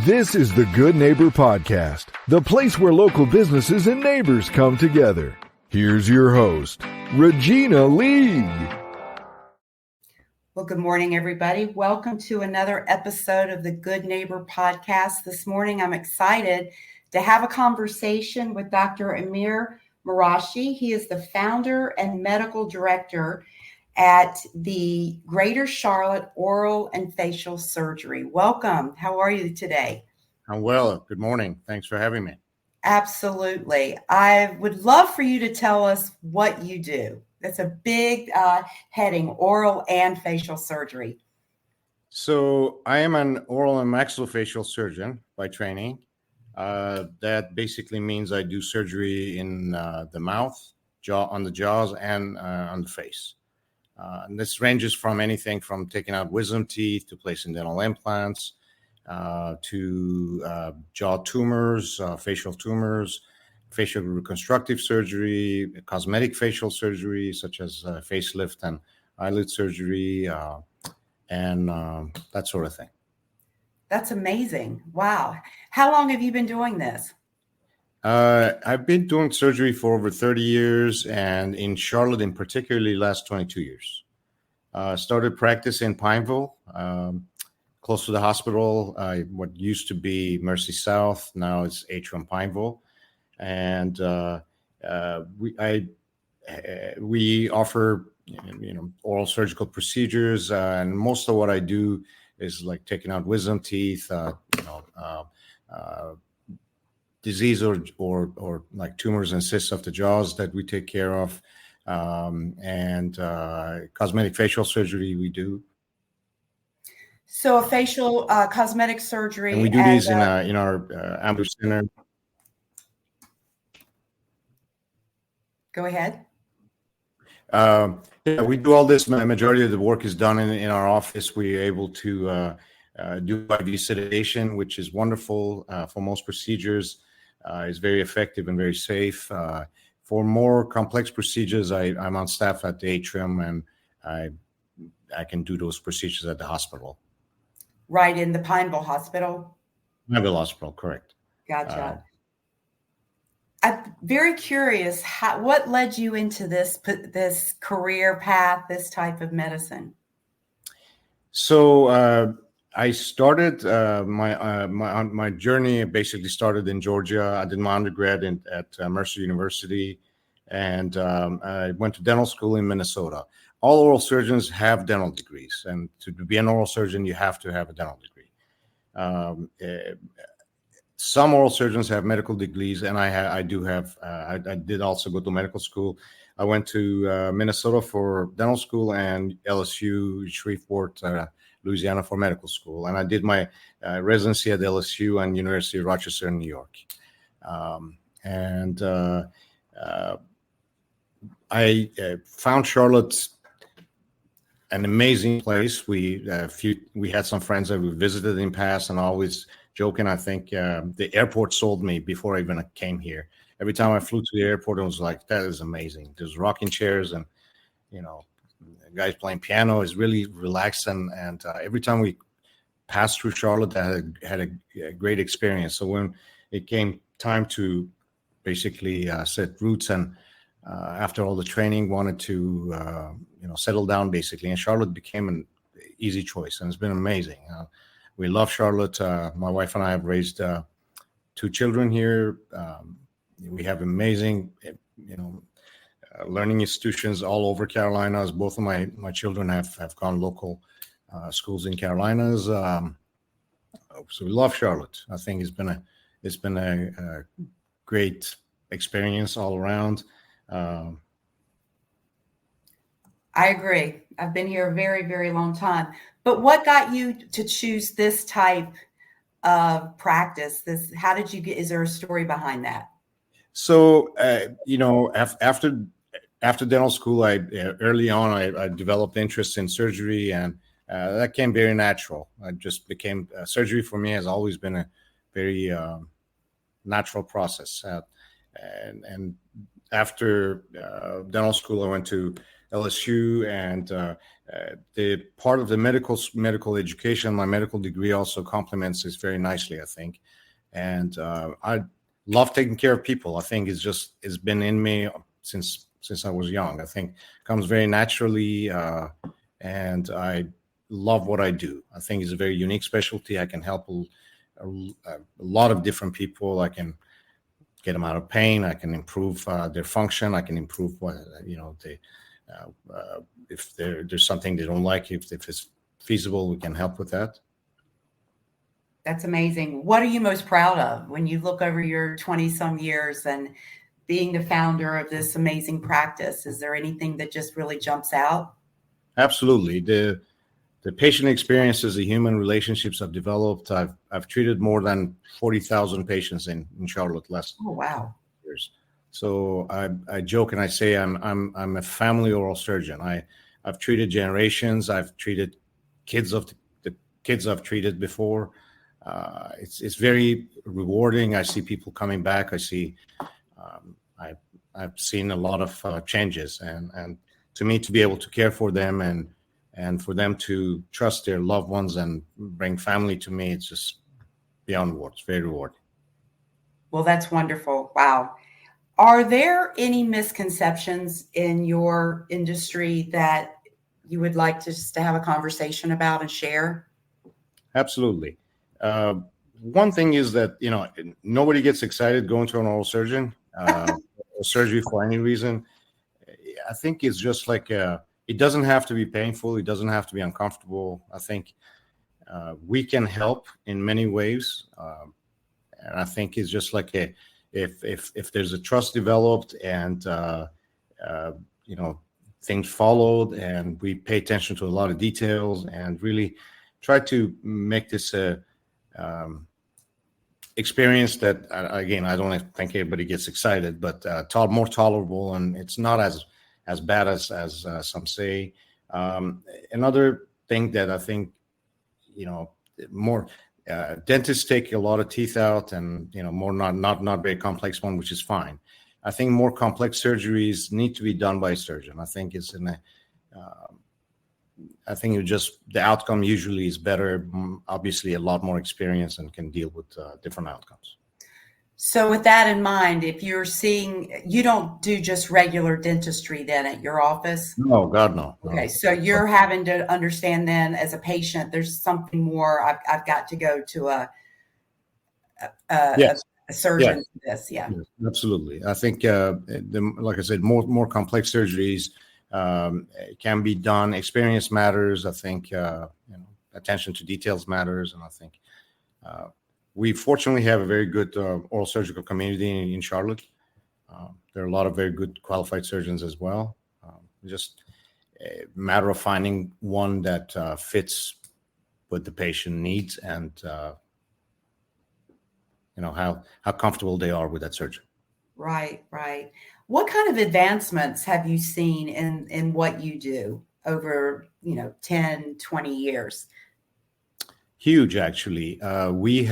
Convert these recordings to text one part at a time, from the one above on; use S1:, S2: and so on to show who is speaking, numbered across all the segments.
S1: This is the Good Neighbor Podcast, the place where local businesses and neighbors come together. Here's your host, Regina Lee.
S2: Well, good morning, everybody. Welcome to another episode of the Good Neighbor Podcast. This morning, I'm excited to have a conversation with Dr. Amir Marashi. He is the founder and medical director at the Greater Charlotte Oral and Facial Surgery. Welcome. How are you today?
S3: I'm well. Good morning. Thanks for having me.
S2: Absolutely. I would love for you to tell us what you do. That's a big heading, oral and facial surgery.
S3: So I am an oral and maxillofacial surgeon by training. That basically means I do surgery in the mouth, on the jaws, and on the face. And this ranges from anything from taking out wisdom teeth to placing dental implants to jaw tumors, facial tumors, facial reconstructive surgery, cosmetic facial surgery such as facelift and eyelid surgery, and that sort of thing.
S2: That's amazing. Wow. How long have you been doing this?
S3: I've been doing surgery for over 30 years, and in Charlotte in particularly last 22 years. Started practice in Pineville, close to the hospital, what used to be Mercy South, now it's Atrium Pineville. And we offer oral surgical procedures, and most of what I do is like taking out wisdom teeth, disease or like tumors and cysts of the jaws that we take care of, and cosmetic facial surgery we do.
S2: So a facial cosmetic surgery,
S3: and we do these in our Amber Center.
S2: Go ahead.
S3: Yeah, we do all this. Majority of the work is done in our office. We're able to do IV sedation, which is wonderful for most procedures. It's very effective and very safe. For more complex procedures, I'm on staff at the Atrium, and I can do those procedures at the hospital.
S2: Right, in the Pineville Hospital?
S3: Pineville Hospital, correct.
S2: Gotcha. I'm very curious, what led you into this career path, this type of medicine?
S3: So I started my journey. Basically started in Georgia. I did my undergrad at Mercer University, and I went to dental school in Minnesota. All oral surgeons have dental degrees, and to be an oral surgeon, you have to have a dental degree. Some oral surgeons have medical degrees, and I do have. I did also go to medical school. I went to Minnesota for dental school and LSU, Shreveport, Louisiana for medical school, and I did my residency at LSU and University of Rochester in New York. I found Charlotte an amazing place. We had some friends that we visited in the past, and always joking, I think the airport sold me before I even came here. Every time I flew to the airport, it was like, that is amazing. There's rocking chairs and, guys playing piano is really relaxed. And every time we passed through Charlotte, I had a great experience. So when it came time to basically set roots and after all the training, wanted to, settle down basically. And Charlotte became an easy choice, and it's been amazing. We love Charlotte. My wife and I have raised 2 children here. We have amazing, learning institutions all over Carolinas. Both of my children have gone local schools in Carolinas. So we love Charlotte. I think it's been a great experience all around.
S2: I agree. I've been here a very, very long time. But what got you to choose this type of practice? How did you get? Is there a story behind that?
S3: So, after dental school, early on I developed interest in surgery, and that came very natural. I just became surgery for me has always been a very natural process. And after dental school, I went to LSU, and the part of the medical education, my medical degree also complements this very nicely, I think. And I love taking care of people. I think it's been in me since I was young. I think it comes very naturally, and I love what I do. I think it's a very unique specialty. I can help a lot of different people. I can get them out of pain. I can improve their function. I can improve what if there's something they don't like. If it's feasible, we can help with that.
S2: That's amazing. What are you most proud of when you look over your 20-some years and being the founder of this amazing practice? Is there anything that just really jumps out?
S3: Absolutely. The patient experiences, the human relationships I've developed. I've treated more than 40,000 patients in Charlotte last years. So I joke and I say I'm a family oral surgeon. I've treated generations. I've treated kids of the kids I've treated before. It's very rewarding. I see people coming back. I see I've seen a lot of changes, and to me, to be able to care for them and for them to trust their loved ones and bring family to me, it's just beyond words. Very rewarding.
S2: Well, that's wonderful. Wow. Are there any misconceptions in your industry that you would like to just to have a conversation about and share?
S3: Absolutely. One thing is that, nobody gets excited going to an oral surgeon, or surgery for any reason. I think it's just like, it doesn't have to be painful. It doesn't have to be uncomfortable. I think we can help in many ways. And I think it's just like if there's a trust developed and, things followed and we pay attention to a lot of details and really try to make this experience that, again, I don't think everybody gets excited, but more tolerable, and it's not as bad as some say. Another thing that I think, more dentists take a lot of teeth out, and more not very complex one, which is fine. I think more complex surgeries need to be done by a surgeon. I think I think the outcome usually is better. Obviously, a lot more experience and can deal with different outcomes.
S2: So with that in mind, if you're seeing, you don't do just regular dentistry then at your office?
S3: No, God, no.
S2: Okay, so you're having to understand then as a patient, there's something more. I've got to go to a surgeon for this. Yeah.
S3: Yes, absolutely. I think, like I said, more complex surgeries can be done. Experience matters. I think attention to details matters, and I think we fortunately have a very good oral surgical community in Charlotte. There are a lot of very good qualified surgeons as well. Just a matter of finding one that fits what the patient needs and how comfortable they are with that surgery.
S2: Right. What kind of advancements have you seen in what you do over 10, 20 years?
S3: Huge, actually. Every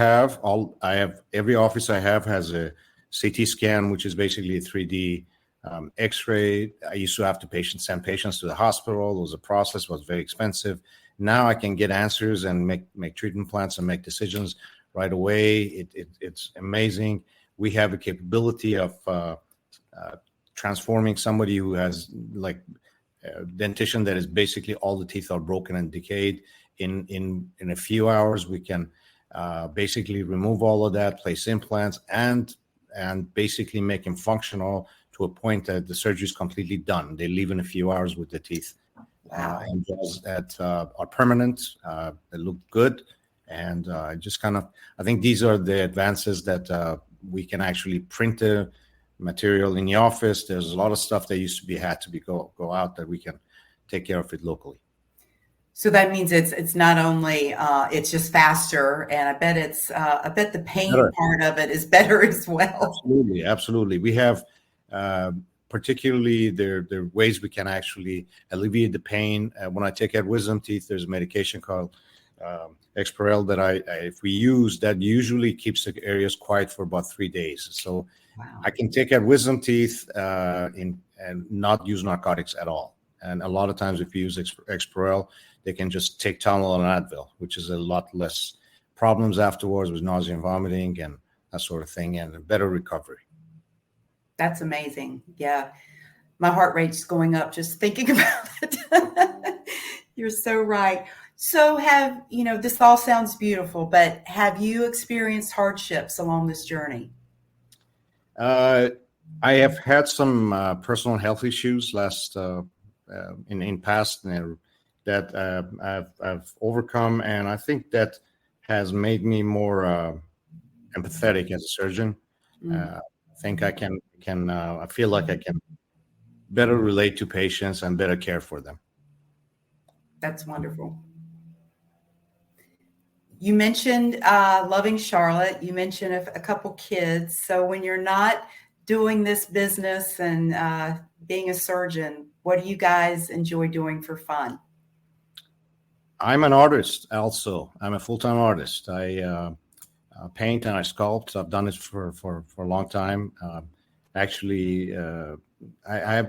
S3: office I have has a CT scan, which is basically a 3D X-ray. I used to have to send patients to the hospital. It was a process, was very expensive. Now I can get answers and make treatment plans and make decisions right away. It's amazing. We have a capability of transforming somebody who has dentition that is basically all the teeth are broken and decayed. In a few hours, we can basically remove all of that, place implants, and basically make them functional to a point that the surgery is completely done. They leave in a few hours with the teeth.
S2: Wow.
S3: And those that are permanent, they look good. And I think these are the advances that we can actually print the material in the office. There's a lot of stuff that used to had to go out that we can take care of it locally.
S2: So that means it's not only it's just faster, and I bet the pain part of it is better as well.
S3: Absolutely. We have particularly there are ways we can actually alleviate the pain. When I take out wisdom teeth, there's a medication called Exparel that if we use, that usually keeps the areas quiet for about 3 days. So I can take out wisdom teeth and not use narcotics at all. And a lot of times if you use Exparel, they can just take Tylenol and Advil, which is a lot less problems afterwards with nausea and vomiting and that sort of thing, and a better recovery.
S2: That's amazing. Yeah. My heart rate's going up just thinking about it. You're so right. So this all sounds beautiful, but have you experienced hardships along this journey?
S3: I have had some personal health issues in past that I've overcome, and I think that has made me more empathetic as a surgeon. I think I I feel like I can better relate to patients and better care for them.
S2: That's wonderful. You mentioned loving Charlotte. You mentioned a couple kids. So when you're not doing this business and being a surgeon, what do you guys enjoy doing for fun?
S3: I'm an artist also. I'm a full-time artist. I paint and I sculpt. I've done it for a long time. Actually, I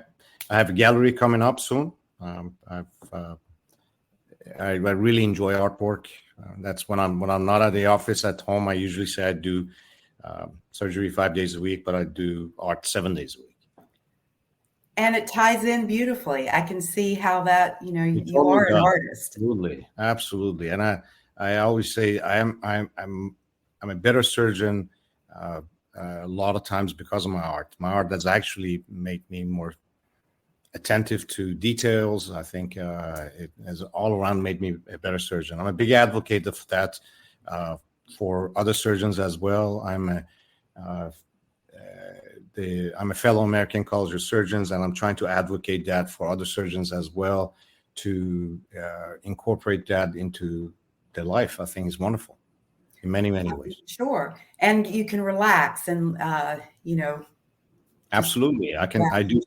S3: have a gallery coming up soon. I really enjoy artwork. That's when I'm not at the office at home. I usually say I do surgery 5 days a week, but I do art 7 days a week.
S2: And it ties in beautifully. I can see how that, you
S3: Totally
S2: are an
S3: does.
S2: artist.
S3: Absolutely. And I always say I'm a better surgeon a lot of times because of my art. My art has actually made me more attentive to details. I think it has all around made me a better surgeon. I'm a big advocate of that for other surgeons as well. I'm a fellow American College of Surgeons, and I'm trying to advocate that for other surgeons as well to incorporate that into their life. I think is wonderful in many, many ways.
S2: Sure. And you can relax and,
S3: Absolutely. I do.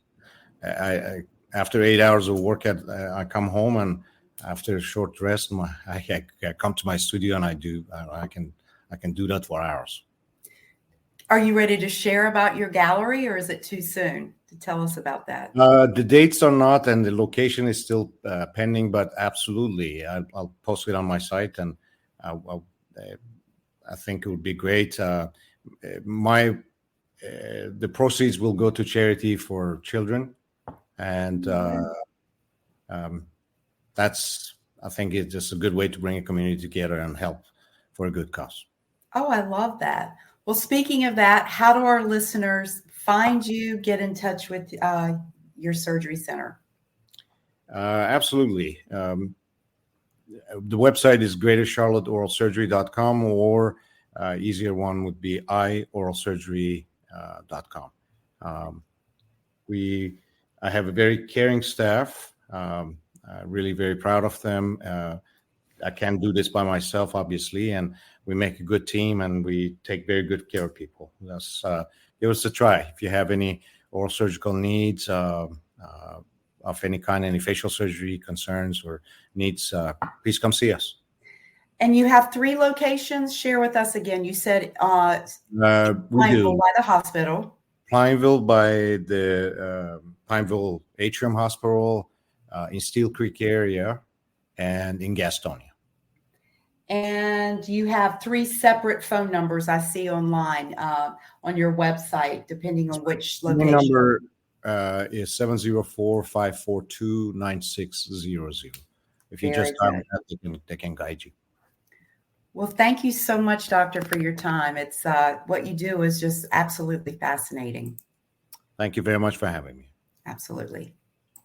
S3: I after 8 hours of work, I come home, and after a short rest, I come to my studio and I can do that for hours.
S2: Are you ready to share about your gallery, or is it too soon to tell us about that?
S3: The dates are not, and the location is still pending, but absolutely, I'll post it on my site, and I think it would be great. The proceeds will go to charity for children. And I think it's just a good way to bring a community together and help for a good cause.
S2: Oh, I love that. Well, speaking of that, how do our listeners find you, get in touch with your surgery center?
S3: Absolutely. The website is greatercharlotteoralsurgery.com, or easier one would be ioralsurgery.com. I have a very caring staff, really very proud of them. I can't do this by myself, obviously, and we make a good team, and we take very good care of people. Give us a try. If you have any oral surgical needs of any kind, any facial surgery concerns or needs, please come see us. And
S2: you have 3 locations. Share with us again. You said Pineville by the hospital.
S3: Pineville by the Pineville Atrium Hospital, in Steel Creek area, and in Gastonia.
S2: And you have 3 separate phone numbers I see online on your website, depending on which location.
S3: The number is 704-542-9600. If you just type that, they can guide you.
S2: Well, thank you so much, Doctor, for your time. It's what you do is just absolutely fascinating.
S3: Thank you very much for having me.
S2: Absolutely.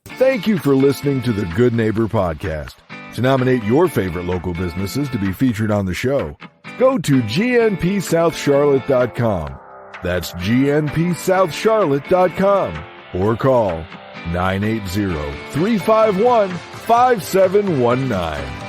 S1: Thank you for listening to the Good Neighbor Podcast. To nominate your favorite local businesses to be featured on the show, go to gnpsouthcharlotte.com. That's gnpsouthcharlotte.com, or call 980-351-5719.